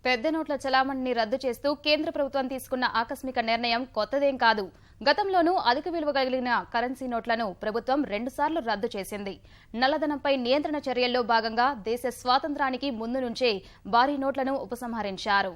పెద్ద నోట్ల చలామణిని రద్దు చేస్తూ కేంద్ర ప్రభుత్వం తీసుకున్న ఆకస్మిక నిర్ణయం కొత్తదేం కాదు. గతంలోనూ అధిక విలువ కలిగిన కరెన్సీ నోట్లను ప్రభుత్వం 2 సార్లు రద్దు చేసింది. నల్లధనంపై నియంత్రణ చర్యల్లో భాగంగా దేశ స్వాతంత్ర్యానికి ముందు నుంచే భారీ నోట్లను ఉపసంహరించారు.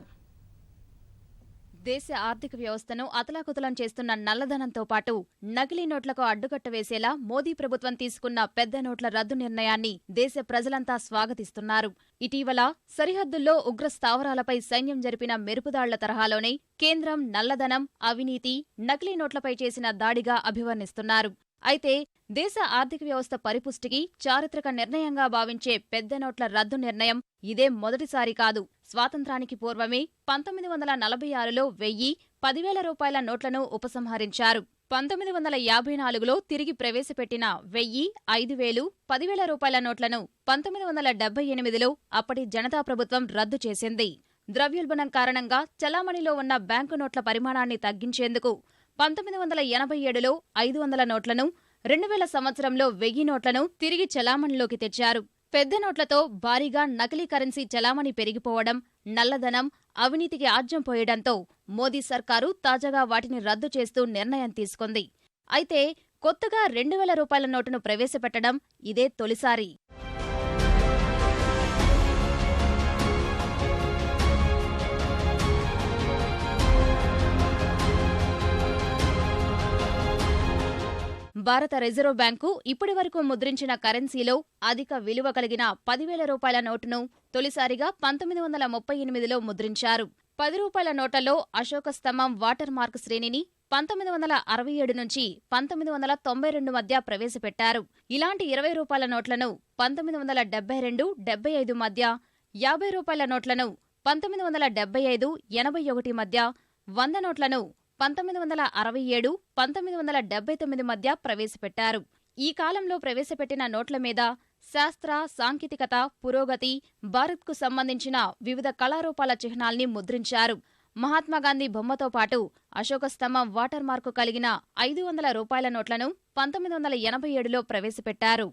దేశ ఆర్థిక వ్యవస్థను అతలాకుతలం చేస్తున్న నల్లధనంతో పాటు నకిలీ నోట్లకు అడ్డుకట్ట వేసేలా మోదీ ప్రభుత్వం తీసుకున్న పెద్ద నోట్ల రద్దు నిర్ణయాన్ని దేశ ప్రజలంతా స్వాగతిస్తున్నారు. ఇటీవల సరిహద్దుల్లో ఉగ్ర స్థావరాలపై సైన్యం జరిపిన మెరుపుదాళ్ల తరహాలోనే కేంద్రం నల్లధనం, అవినీతి, నకిలీ నోట్లపై చేసిన దాడిగా అభివర్ణిస్తున్నారు. అయితే దేశ ఆర్థిక వ్యవస్థ పరిపుష్టికి చారిత్రక నిర్ణయంగా భావించే పెద్ద నోట్ల రద్దు నిర్ణయం ఇదే మొదటిసారి కాదు. స్వాతంత్రానికి పూర్వమే 1946లో 1000, 10,000 రూపాయల నోట్లను ఉపసంహరించారు. 1954లో తిరిగి ప్రవేశపెట్టిన 1000, 5,000, 10,000 రూపాయల నోట్లను 1978లో అప్పటి జనతా ప్రభుత్వం రద్దు చేసింది. ద్రవ్యోల్బణం కారణంగా చలామణిలో ఉన్న బ్యాంకు నోట్ల పరిమాణాన్ని తగ్గించేందుకు 1987లో 500 నోట్లను, 2000 సంవత్సరంలో 1000 నోట్లను తిరిగి చలామణిలోకి తెచ్చారు. పెద్ద నోట్లతో భారీగా నకిలీ కరెన్సీ చలామణి పెరిగిపోవడం, నల్లధనం, అవినీతికి ఆజ్యం పోయడంతో మోదీ సర్కారు తాజాగా వాటిని రద్దు చేస్తూ నిర్ణయం తీసుకుంది. అయితే కొత్తగా 2000 రూపాయల నోటును ప్రవేశపెట్టడం ఇదే తొలిసారి. భారత రిజర్వ్ బ్యాంకు ఇప్పటివరకు ముద్రించిన కరెన్సీలో అధిక విలువ కలిగిన 10,000 రూపాయల నోటును తొలిసారిగా 1938లో ముద్రించారు. 10 రూపాయల నోట్లలో అశోక స్తంభం వాటర్ మార్క్ శ్రేణిని 1967 నుంచి 1992 మధ్య ప్రవేశపెట్టారు. ఇలాంటి 20 రూపాయల నోట్లను 1972, 75 మధ్య, 50 రూపాయల నోట్లను 1975, 81 మధ్య, 100 నోట్లను 1967, 1979 మధ్య ప్రవేశపెట్టారు. ఈ కాలంలో ప్రవేశపెట్టిన నోట్ల మీద శాస్త్ర, సాంకేతికత, పురోగతి, భారత్కు సంబంధించిన వివిధ కళారూపాల చిహ్నాల్ని ముద్రించారు. మహాత్మాగాంధీ బొమ్మతో పాటు అశోక స్తంభం వాటర్ మార్కు కలిగిన 500 రూపాయల నోట్లను 1987లో ప్రవేశపెట్టారు.